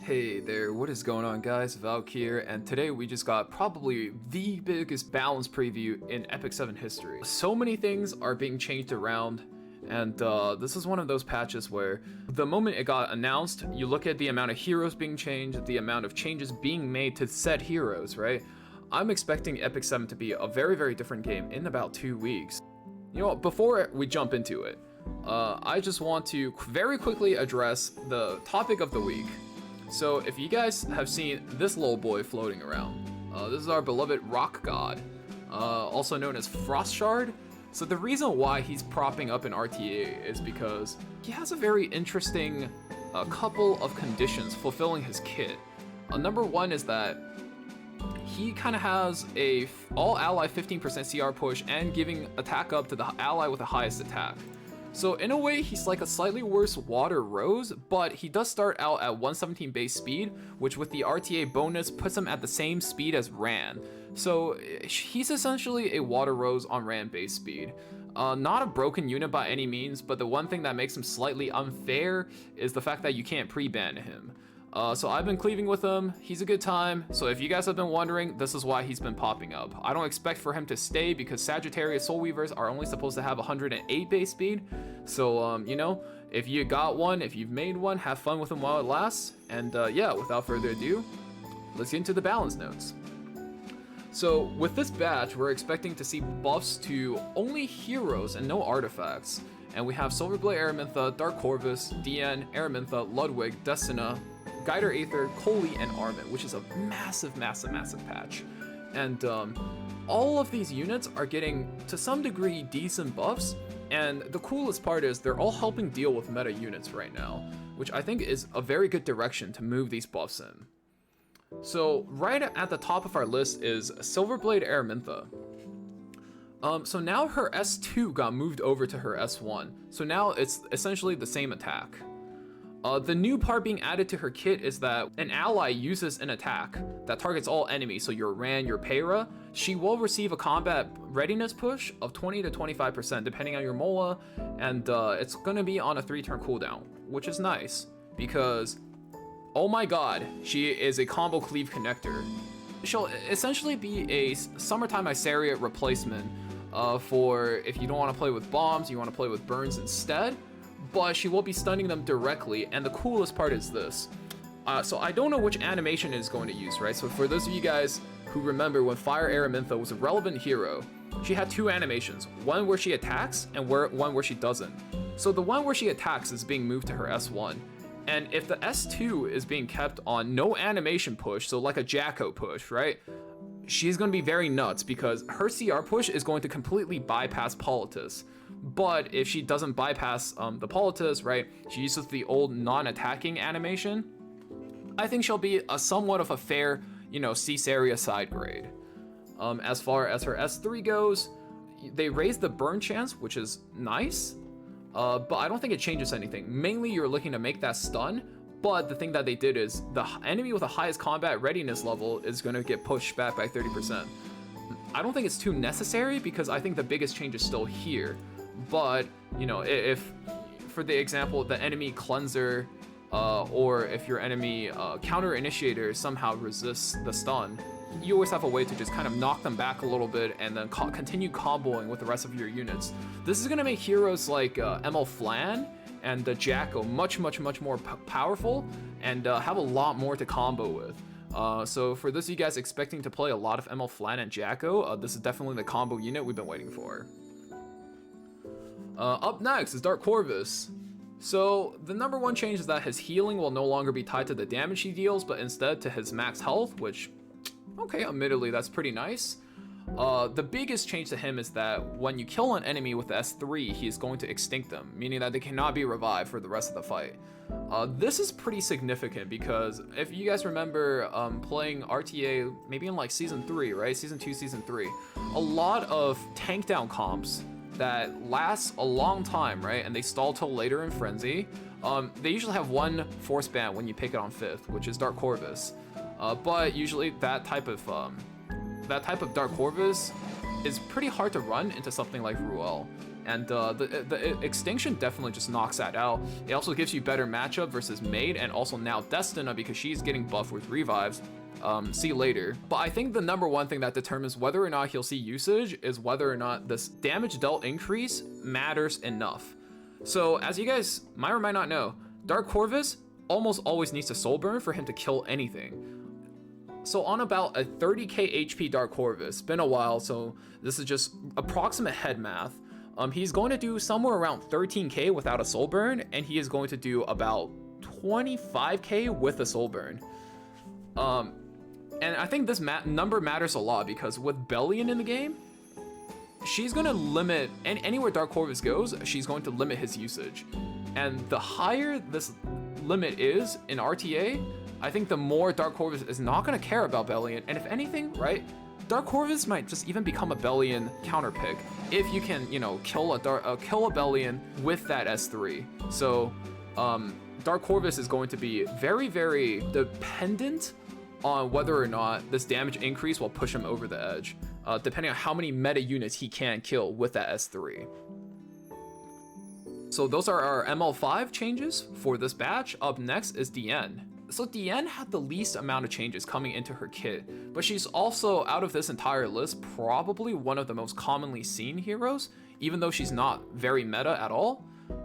Hey there, what is going on guys, Valk here, and today we just got probably the biggest balance preview in Epic 7 history. So many things are being changed around, and this is one of those patches where the moment it got announced, you look at the amount of heroes being changed, the amount of changes being made to said heroes, right? I'm expecting Epic 7 to be a very, very different game in about 2 weeks. You know what, before we jump into it, I just want to very quickly address the topic of the week. So if you guys have seen this little boy floating around, this is our beloved rock god, also known as Frost Shard. So the reason why he's propping up in RTA is because he has a very interesting couple of conditions fulfilling his kit. Number one is that he kind of has a all ally 15% CR push and giving attack up to the ally with the highest attack. So in a way, he's like a slightly worse Water Rose, but he does start out at 117 base speed, which with the RTA bonus puts him at the same speed as Ran. So he's essentially a Water Rose on Ran base speed. Not a broken unit by any means, but the one thing that makes him slightly unfair is the fact that you can't pre-ban him. So I've been cleaving with him, he's a good time, so if you guys have been wondering, this is why he's been popping up. I don't expect for him to stay because Sagittarius Soul Weavers are only supposed to have 108 base speed, so you know, if you got one, if you've made one, have fun with him while it lasts, and yeah, without further ado, let's get into the balance notes. So with this batch, we're expecting to see buffs to only heroes and no artifacts, and we have Silverblade Aramintha, Dank Corvus, Diene, Aramintha, Ludwig, Destina, Guider Aither, Coli, and Armin, which is a massive patch. And all of these units are getting, to some degree, decent buffs, and the coolest part is they're all helping deal with meta units right now, which I think is a very good direction to move these buffs in. So right at the top of our list is Silverblade Aramintha. So now her S2 got moved over to her S1, so now it's essentially the same attack. The new part being added to her kit is that an ally uses an attack that targets all enemies, so your Ran, your Para, she will receive a combat readiness push of 20 to 25% depending on your MOA, and it's gonna be on a 3-turn cooldown, which is nice because, oh my god, she is a combo cleave connector. She'll essentially be a Summertime Isariot replacement for if you don't want to play with bombs, you want to play with burns instead. But she will be stunning them directly, and the coolest part is this. So I don't know which animation it is going to use, right? So for those of you guys who remember when Fire Aramintha was a relevant hero, she had 2 animations, one where she attacks and one where she doesn't. So the one where she attacks is being moved to her S1, and if the S2 is being kept on no animation push, so like a Jacko push, right? She's going to be very nuts because her CR push is going to completely bypass Politis. But if she doesn't bypass the Politis, right, she uses the old non-attacking animation, I think she'll be a somewhat of a fair, you know, Caesarea side grade. As far as her S3 goes, they raised the burn chance, which is nice, but I don't think it changes anything. Mainly you're looking to make that stun, but the thing that they did is the enemy with the highest combat readiness level is going to get pushed back by 30%. I don't think it's too necessary because I think the biggest change is still here. But, you know, if, for the example, the enemy cleanser, or if your enemy counter initiator somehow resists the stun, you always have a way to just kind of knock them back a little bit and then continue comboing with the rest of your units. This is going to make heroes like ML Flan and the Jacko much more powerful and have a lot more to combo with. So for those of you guys expecting to play a lot of ML Flan and Jacko, this is definitely the combo unit we've been waiting for. Up next is Dank Corvus. So the number one change is that his healing will no longer be tied to the damage he deals, but instead to his max health, which, okay, admittedly that's pretty nice. The biggest change to him is that when you kill an enemy with S3, he is going to extinct them, meaning that they cannot be revived for the rest of the fight. This is pretty significant because if you guys remember playing RTA maybe in like Season 3, right? Season 2, Season 3, a lot of tank down comps that lasts a long time, right? And they stall till later in Frenzy. They usually have one force ban when you pick it on 5th, which is Dank Corvus. But usually that type of Dank Corvus is pretty hard to run into something like Ruel. And the Extinction definitely just knocks that out. It also gives you better matchup versus Maid, and also now Destina, because she's getting buffed with revives. See you later. But I think the number one thing that determines whether or not he'll see usage is whether or not this damage dealt increase matters enough. So as you guys might or might not know, Dank Corvus almost always needs a soul burn for him to kill anything. So on about a 30k HP Dank Corvus, been a while, so this is just approximate head math. He's going to do somewhere around 13k without a soul burn, and he is going to do about 25k with a soul burn. And I think this number matters a lot because with Bellion in the game, she's going to limit, and anywhere Dank Corvus goes, she's going to limit his usage. And the higher this limit is in RTA, I think the more Dank Corvus is not going to care about Bellion. And if anything, right, Dank Corvus might just even become a Bellion counter pick if you can, you know, kill a Bellion with that S3. So Dank Corvus is going to be very, very dependent on whether or not this damage increase will push him over the edge, depending on how many meta units he can kill with that S3. So those are our ML5 changes for this batch. Up next is Diene. So Diene had the least amount of changes coming into her kit, but she's also, out of this entire list, probably one of the most commonly seen heroes, even though she's not very meta at all.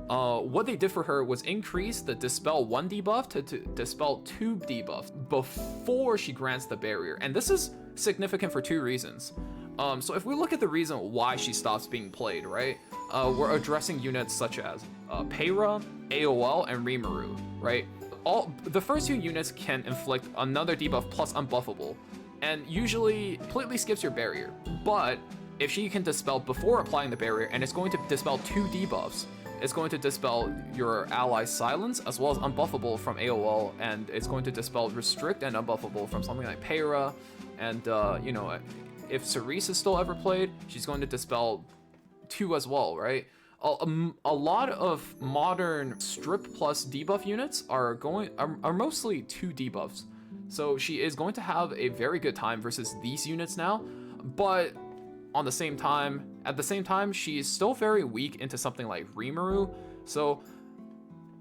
What they did for her was increase the Dispel 1 debuff to Dispel 2 debuff before she grants the barrier. And this is significant for two reasons. So if we look at the reason why she stops being played, right? We're addressing units such as Peyra, AOL, and Rimuru, right? The first two units can inflict another debuff plus unbuffable, and usually completely skips your barrier. But if she can dispel before applying the barrier, and it's going to dispel 2 debuffs, it's going to dispel your ally's silence as well as unbuffable from AOL, and it's going to dispel restrict and unbuffable from something like Peyra. And you know, if Cerise is still ever played, she's going to dispel 2 as well, right? A lot of modern strip plus debuff units are mostly 2 debuffs, so she is going to have a very good time versus these units now. But at the same time, she is still very weak into something like Rimuru, so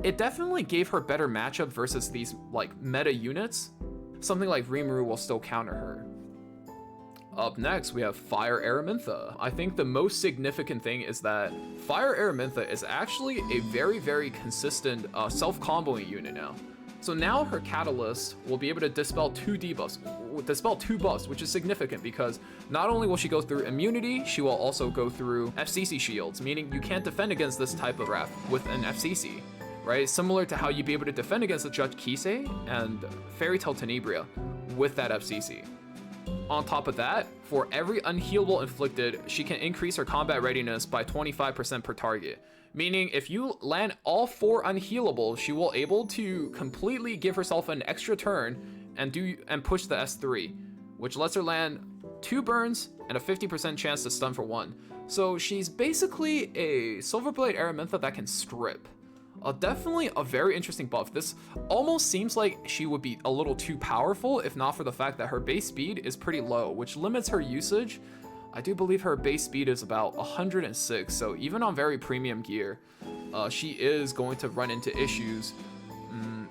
it definitely gave her better matchup versus these like meta units. Something like Rimuru will still counter her. Up next, we have Fire Aramintha. I think the most significant thing is that Fire Aramintha is actually a very, very consistent self-comboing unit now. So now her Catalyst will be able to dispel 2 debuffs, dispel 2 buffs, which is significant because not only will she go through immunity, she will also go through FCC shields, meaning you can't defend against this type of draft with an FCC, right? Similar to how you'd be able to defend against the Judge Kisei and Fairy Tail Tenebria with that FCC. On top of that, for every unhealable inflicted, she can increase her combat readiness by 25% per target. Meaning if you land all 4 unhealable, she will able to completely give herself an extra turn and push the S3, which lets her land 2 burns and a 50% chance to stun for 1. So she's basically a Silverblade Aramintha that can strip. Definitely a very interesting buff. This almost seems like she would be a little too powerful if not for the fact that her base speed is pretty low, which limits her usage. I do believe her base speed is about 106, so even on very premium gear, she is going to run into issues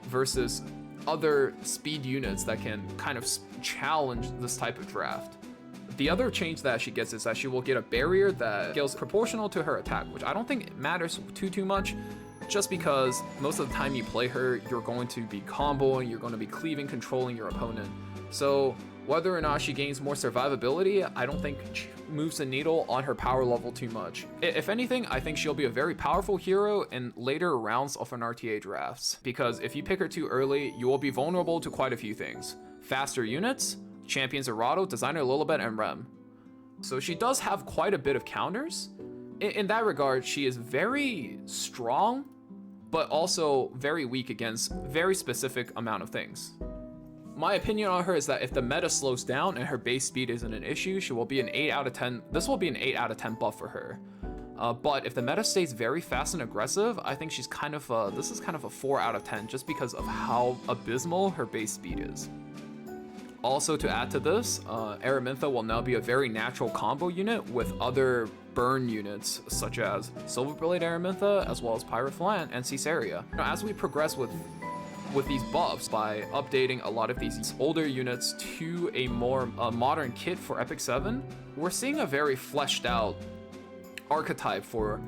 versus other speed units that can kind of challenge this type of draft. The other change that she gets is that she will get a barrier that scales proportional to her attack, which I don't think matters too much, just because most of the time you play her, you're going to be comboing, you're going to be cleaving, controlling your opponent. So whether or not she gains more survivability, I don't think moves the needle on her power level too much. If anything, I think she'll be a very powerful hero in later rounds of an RTA drafts, because if you pick her too early, you will be vulnerable to quite a few things. Faster units, Champion Zerato, Designer Lilibet, and Rem. So she does have quite a bit of counters. In that regard, she is very strong, but also very weak against very specific amount of things. My opinion on her is that if the meta slows down and her base speed isn't an issue, she will be an 8 out of 10. This will be an 8 out of 10 buff for her. But if the meta stays very fast and aggressive, I think she's kind of this is kind of a 4 out of 10 just because of how abysmal her base speed is. Also, to add to this, Aramintha will now be a very natural combo unit with other burn units such as Silverblade Aramintha, as well as Pyrophlant and Caesarea. Now, as we progress with these buffs by updating a lot of these older units to a more modern kit for Epic 7, we're seeing a very fleshed out archetype for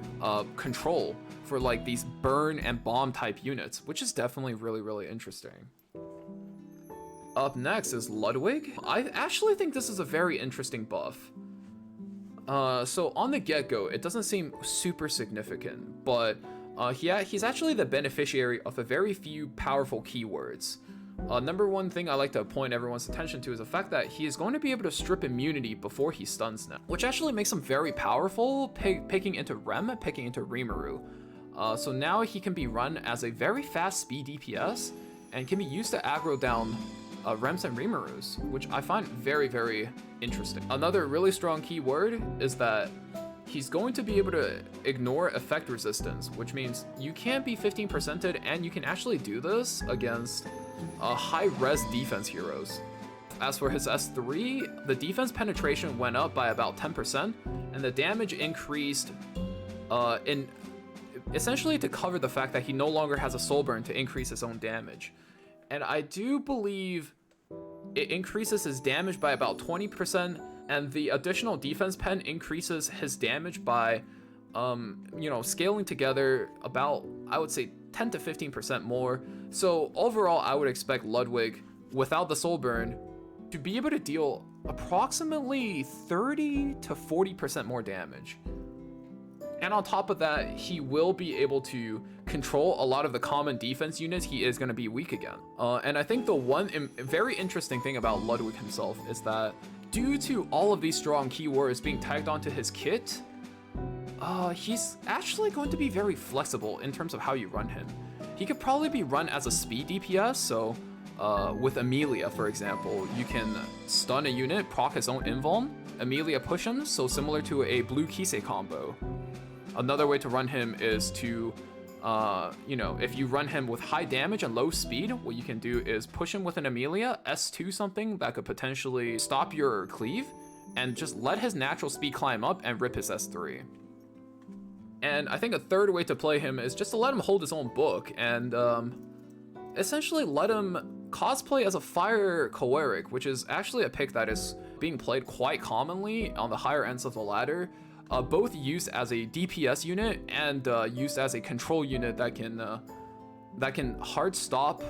control for like these burn and bomb type units, which is definitely really interesting. Up next is Ludwig. I actually think this is a very interesting buff. So on the get-go, it doesn't seem super significant, but he's actually the beneficiary of a very few powerful keywords. Number one thing I like to point everyone's attention to is the fact that he is going to be able to strip immunity before he stuns now, which actually makes him very powerful, picking into Rem, picking into Rimuru. So now he can be run as a very fast speed DPS and can be used to aggro down Rems and Rimurus, which I find very interesting. Another really strong keyword is that he's going to be able to ignore effect resistance, which means you can't be 15%ed, and you can actually do this against high res defense heroes. As for his S3, the defense penetration went up by about 10%, and the damage increased in essentially to cover the fact that he no longer has a soul burn to increase his own damage. And I do believe it increases his damage by about 20%, and the additional defense pen increases his damage by, scaling together about, I would say, 10 to 15% more. So overall, I would expect Ludwig, without the soul burn, to be able to deal approximately 30 to 40% more damage. And on top of that, he will be able to control a lot of the common defense units he is going to be weak again. And I think the one very interesting thing about Ludwig himself is that due to all of these strong keywords being tagged onto his kit, he's actually going to be very flexible in terms of how you run him. He could probably be run as a speed DPS, so with Amelia, for example, you can stun a unit, proc his own invuln, Amelia push him, so similar to a blue Kisei combo. Another way to run him is to, if you run him with high damage and low speed, what you can do is push him with an Amelia, S2 something that could potentially stop your cleave, and just let his natural speed climb up and rip his S3. And I think a third way to play him is just to let him hold his own book and essentially let him cosplay as a fire choleric, which is actually a pick that is being played quite commonly on the higher ends of the ladder. Both used as a DPS unit and used as a control unit that can hard stop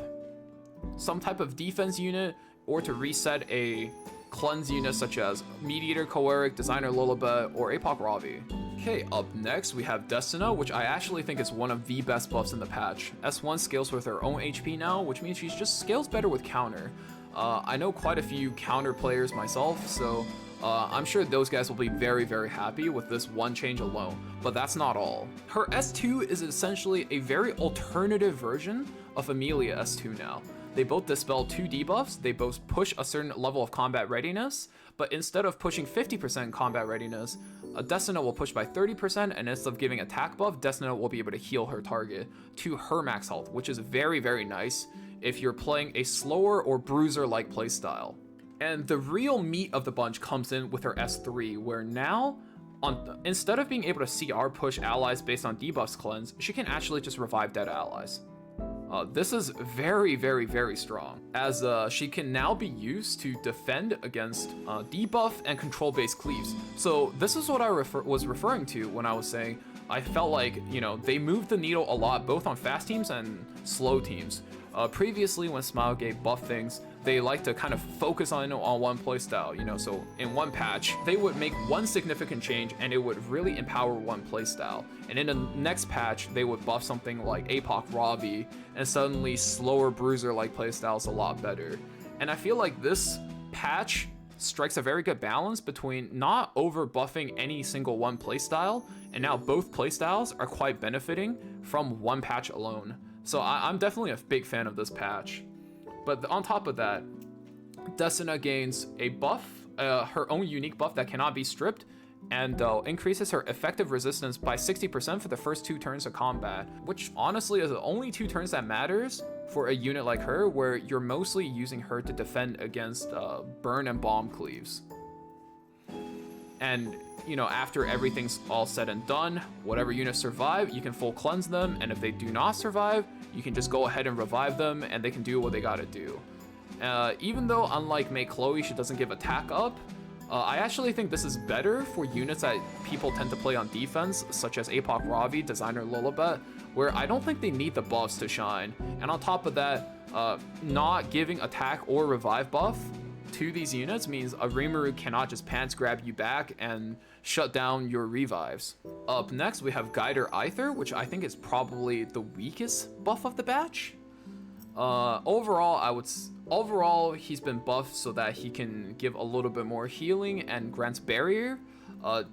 some type of defense unit, or to reset a cleanse unit such as Mediator Choleric, Designer Lullaby, or Apoc Ravi. Okay, up next we have Destina, which I actually think is one of the best buffs in the patch. S1 scales with her own HP now, which means she just scales better with counter. I know quite a few counter players myself, so I'm sure those guys will be very happy with this one change alone, but that's not all. Her S2 is essentially a very alternative version of Amelia S2 now. They both dispel 2 debuffs, they both push a certain level of combat readiness, but instead of pushing 50% combat readiness, Destina will push by 30%, and instead of giving attack buff, Destina will be able to heal her target to her max health, which is very nice if you're playing a slower or bruiser-like playstyle. And the real meat of the bunch comes in with her S3, where now, instead of being able to CR push allies based on debuffs cleanse, she can actually just revive dead allies. This is very strong, as she can now be used to defend against debuff and control-based cleaves. So this is what I was referring to when I was saying I felt like, they moved the needle a lot, both on fast teams and slow teams. Previously, when Smilegate buffed things, they like to kind of focus on one playstyle, so in one patch, they would make one significant change and it would really empower one playstyle. And in the next patch, they would buff something like Apoc Ravi, and suddenly slower bruiser-like playstyles a lot better. And I feel like this patch strikes a very good balance between not over buffing any single one playstyle, and now both playstyles are quite benefiting from one patch alone. So I'm definitely a big fan of this patch. But on top of that, Destina gains a buff, her own unique buff that cannot be stripped, and increases her effective resistance by 60% for the first 2 turns of combat, which honestly is the only 2 turns that matters for a unit like her, where you're mostly using her to defend against burn and bomb cleaves. And you know, after everything's all said and done, whatever units survive, you can full cleanse them, and if they do not survive, you can just go ahead and revive them, and they can do what they gotta do. Even though, unlike Mate Chloe, she doesn't give attack up, I actually think this is better for units that people tend to play on defense, such as Apoc Ravi, Designer Lilibet, where I don't think they need the buffs to shine. And on top of that, not giving attack or revive buff to these units means a Rimuru cannot just pants grab you back and shut down your revives. Up next, we have Guider Aither, which I think is probably the weakest buff of the batch. Overall, he's been buffed so that he can give a little bit more healing and grants barrier.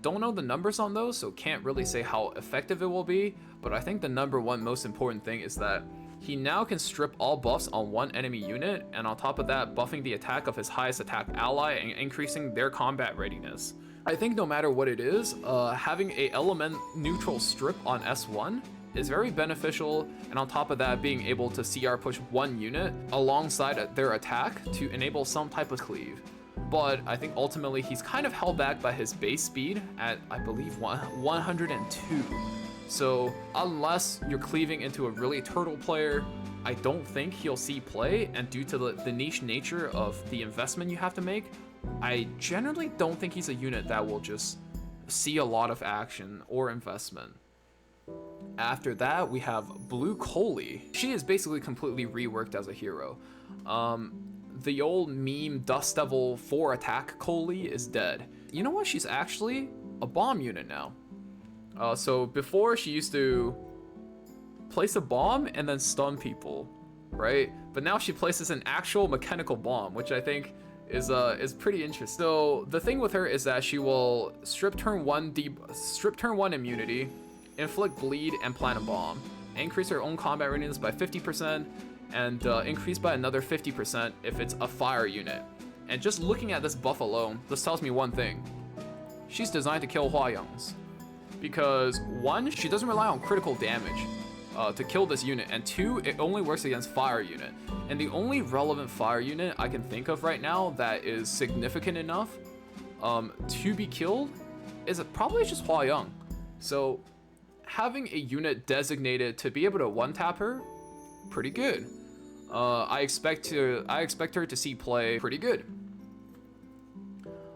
Don't know the numbers on those, so can't really say how effective it will be, but I think the number one most important thing is that he now can strip all buffs on one enemy unit, and on top of that, buffing the attack of his highest attack ally and increasing their combat readiness. I think no matter what it is, having a element neutral strip on S1 is very beneficial, and on top of that, being able to CR push one unit alongside their attack to enable some type of cleave. But I think ultimately he's kind of held back by his base speed at, I believe, 102. So unless you're cleaving into a really turtle player, I don't think he'll see play, and due to the niche nature of the investment you have to make, I generally don't think he's a unit that will just see a lot of action or investment. After that, we have Blue Coli. She is basically completely reworked as a hero. The old meme Dust Devil 4 attack Coli is dead. You know what? She's actually a bomb unit now. So before, she used to place a bomb and then stun people, right? But now she places an actual mechanical bomb, which I think is pretty interesting. So the thing with her is that she will strip turn 1 immunity, inflict bleed, and plant a bomb. Increase her own combat readiness by 50%, and increase by another 50% if it's a fire unit. And just looking at this buff alone, this tells me one thing. She's designed to kill Hua-Youngs. Because 1, she doesn't rely on critical damage to kill this unit, and 2, it only works against fire unit. And the only relevant fire unit I can think of right now that is significant enough to be killed is probably just Hua-Young. So having a unit designated to be able to one-tap her, pretty good. I expect her to see play pretty good.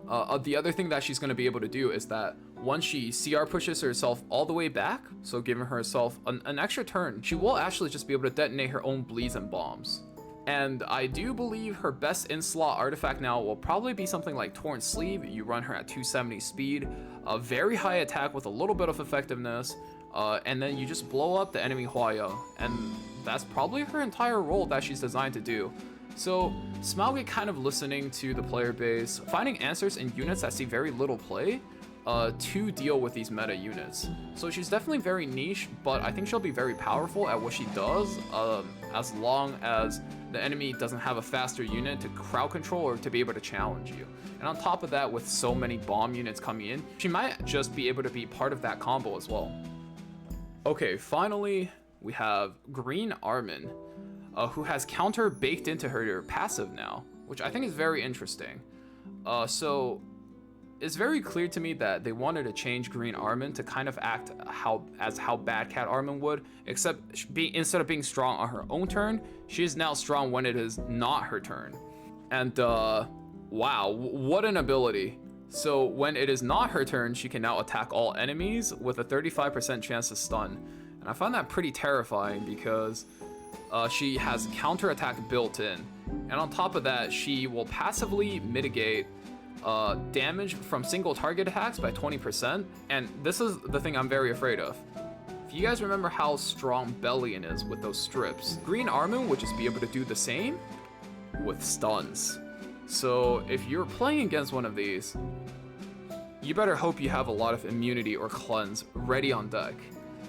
The other thing that she's going to be able to do is that once she CR pushes herself all the way back, so giving herself an extra turn, she will actually just be able to detonate her own bleeds and bombs. And I do believe her best in-slot artifact now will probably be something like Torn Sleeve. You run her at 270 speed, a very high attack with a little bit of effectiveness, and then you just blow up the enemy Hua-Young, and that's probably her entire role that she's designed to do. So Smaugate kind of listening to the player base, finding answers in units that see very little play to deal with these meta units. So she's definitely very niche, but I think she'll be very powerful at what she does, as long as the enemy doesn't have a faster unit to crowd control or to be able to challenge you. And on top of that, with so many bomb units coming in, she might just be able to be part of that combo as well. Okay, finally, we have Green Armin, who has counter baked into her passive now, which I think is very interesting. So it's very clear to me that they wanted to change Green Armin to kind of act as how Bad Cat Armin would, except instead of being strong on her own turn, she is now strong when it is not her turn. And wow, what an ability. So when it is not her turn, she can now attack all enemies with a 35% chance to stun. And I find that pretty terrifying because she has counter attack built in. And on top of that, she will passively mitigate damage from single target attacks by 20%. And this is the thing I'm very afraid of. If you guys remember how strong Bellion is with those strips, Green Armin would just be able to do the same with stuns. So if you're playing against one of these, you better hope you have a lot of immunity or cleanse ready on deck.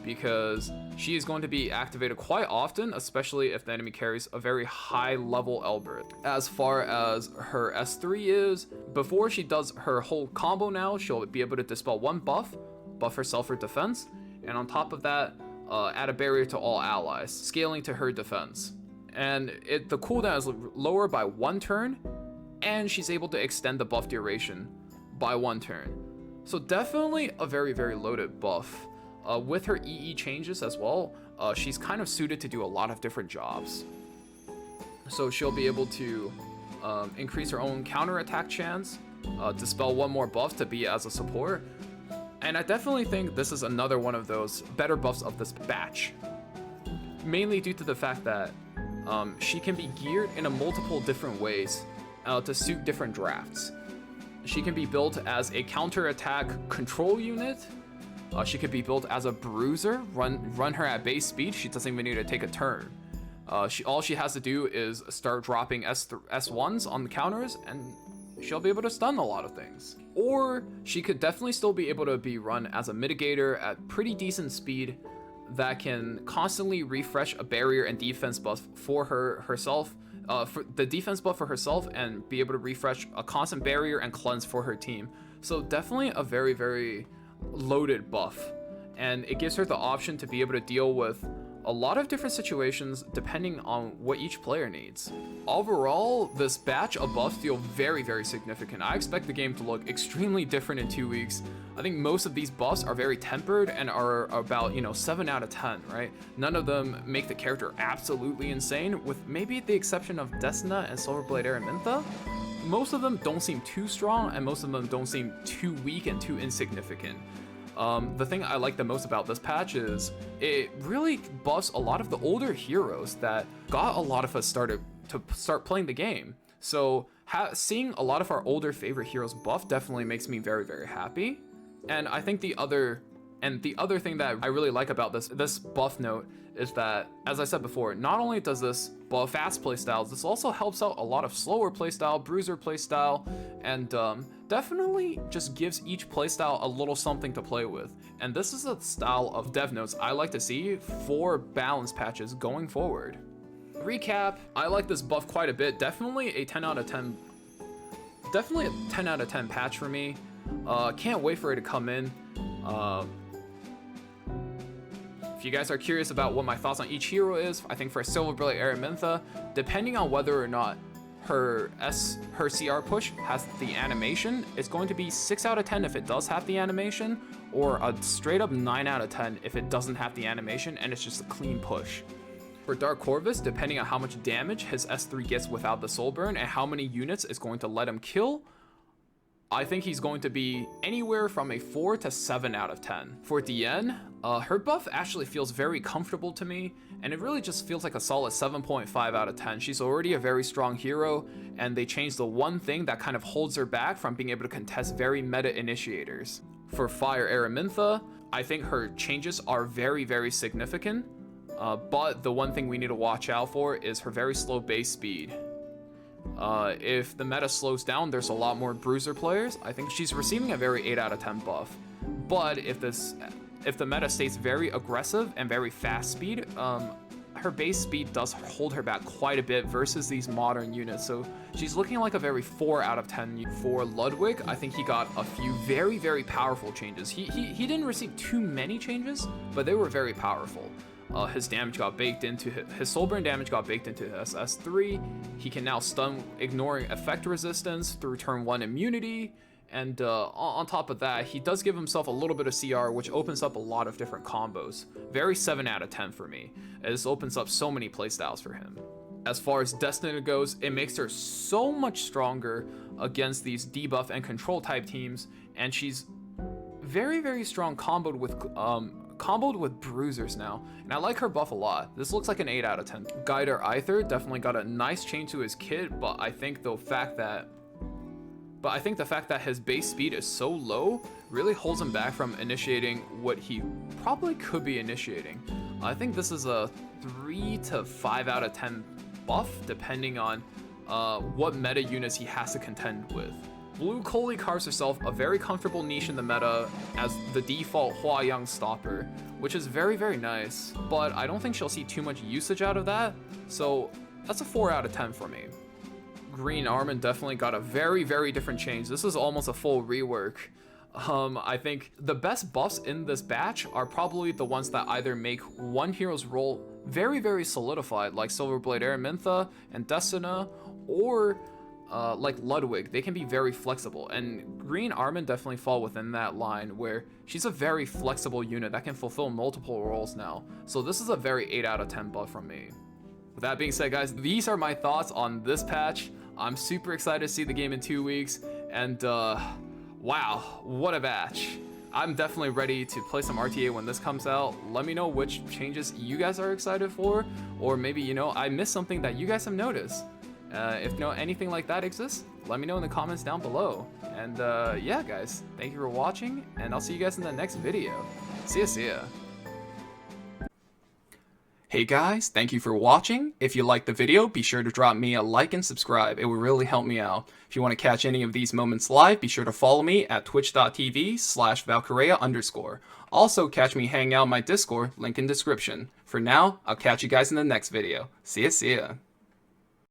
because she is going to be activated quite often, especially if the enemy carries a very high level Elbert. As far as her S3 is, before she does her whole combo now, she'll be able to dispel one buff herself for defense, and on top of that, add a barrier to all allies, scaling to her defense. And the cooldown is lower by 1 turn, and she's able to extend the buff duration by 1 turn. So definitely a very, very loaded buff. With her EE changes as well, she's kind of suited to do a lot of different jobs. So she'll be able to increase her own counter attack chance, dispel 1 more buff to be as a support. And I definitely think this is another one of those better buffs of this batch. Mainly due to the fact that she can be geared in a multiple different ways to suit different drafts. She can be built as a counter attack control unit. She could be built as a bruiser, run her at base speed. She doesn't even need to take a turn. All she has to do is start dropping S1s on the counters, and she'll be able to stun a lot of things. Or she could definitely still be able to be run as a mitigator at pretty decent speed that can constantly refresh a barrier and defense buff for herself, for the defense buff for herself, and be able to refresh a constant barrier and cleanse for her team. So definitely a very, very loaded buff, and it gives her the option to be able to deal with a lot of different situations depending on what each player needs. Overall, this batch of buffs feel very, very significant. I expect the game to look extremely different in 2 weeks. I think most of these buffs are very tempered and are about, 7 out of 10, right? None of them make the character absolutely insane, with maybe the exception of Destina and Silverblade Aramintha. Most of them don't seem too strong, and most of them don't seem too weak and too insignificant. The thing I like the most about this patch is it really buffs a lot of the older heroes that got a lot of us start playing the game. So seeing a lot of our older favorite heroes buff definitely makes me very, very happy. And I think the other thing that I really like about this buff note is that, as I said before, not only does this buff fast playstyles, this also helps out a lot of slower playstyle, bruiser playstyle, and definitely just gives each playstyle a little something to play with. And this is a style of dev notes I like to see for balance patches going forward. Recap, I like this buff quite a bit. Definitely a 10 out of 10 patch for me. Can't wait for it to come in. If you guys are curious about what my thoughts on each hero is, I think for Silverblade Aramintha, depending on whether or not her CR push has the animation, it's going to be 6 out of 10 if it does have the animation, or a straight up 9 out of 10 if it doesn't have the animation and it's just a clean push. For Dank Corvus, depending on how much damage his S3 gets without the soul burn and how many units it's going to let him kill, I think he's going to be anywhere from a 4 to 7 out of 10. For Diene, her buff actually feels very comfortable to me, and it really just feels like a solid 7.5 out of 10. She's already a very strong hero, and they changed the one thing that kind of holds her back from being able to contest very meta initiators. For Fire Aramintha, I think her changes are very, very significant, but the one thing we need to watch out for is her very slow base speed. If the meta slows down, there's a lot more bruiser players. I think she's receiving a very 8 out of 10 buff. But if the meta stays very aggressive and very fast speed, her base speed does hold her back quite a bit versus these modern units. So she's looking like a very 4 out of 10. For Ludwig, I think he got a few very, very powerful changes. He didn't receive too many changes, but they were very powerful. His damage got baked into his soul burn damage got baked into his S3. He can now stun ignoring effect resistance through turn 1 immunity, and on top of that, he does give himself a little bit of CR, which opens up a lot of different combos. Very 7 out of 10 for me. This opens up so many playstyles for him. As far as Destina goes, it makes her so much stronger against these debuff and control type teams, and she's very, very strong comboed with bruisers now, and I like her buff a lot. This looks like an 8 out of 10. Guider Aither definitely got a nice change to his kit, but I think the fact that his base speed is so low really holds him back from initiating what he probably could be initiating. I think this is a 3 to 5 out of 10 buff, depending on what meta units he has to contend with. Blue Coli carves herself a very comfortable niche in the meta as the default Hua Young stopper, which is very, very nice, but I don't think she'll see too much usage out of that, so that's a 4 out of 10 for me. Green Armin definitely got a very, very different change. This is almost a full rework. I think the best buffs in this batch are probably the ones that either make one hero's role very, very solidified, like Silverblade Aramintha and Destina, or like Ludwig. They can be very flexible, and Green Armin definitely fall within that line where she's a very flexible unit that can fulfill multiple roles now. So this is a very 8 out of 10 buff from me. With that being said, guys, these are my thoughts on this patch. I'm super excited to see the game in 2 weeks, and wow, what a batch. I'm definitely ready to play some RTA when this comes out. Let me know which changes you guys are excited for, or maybe, you know, I missed something that you guys have noticed. If you know anything like that exists, let me know in the comments down below. And yeah, guys, thank you for watching, and I'll see you guys in the next video. See ya. Hey guys, thank you for watching. If you liked the video, be sure to drop me a like and subscribe. It would really help me out. If you want to catch any of these moments live, be sure to follow me at twitch.tv/Valkyria_. Also, catch me hanging out in my Discord, link in description. For now, I'll catch you guys in the next video. See ya.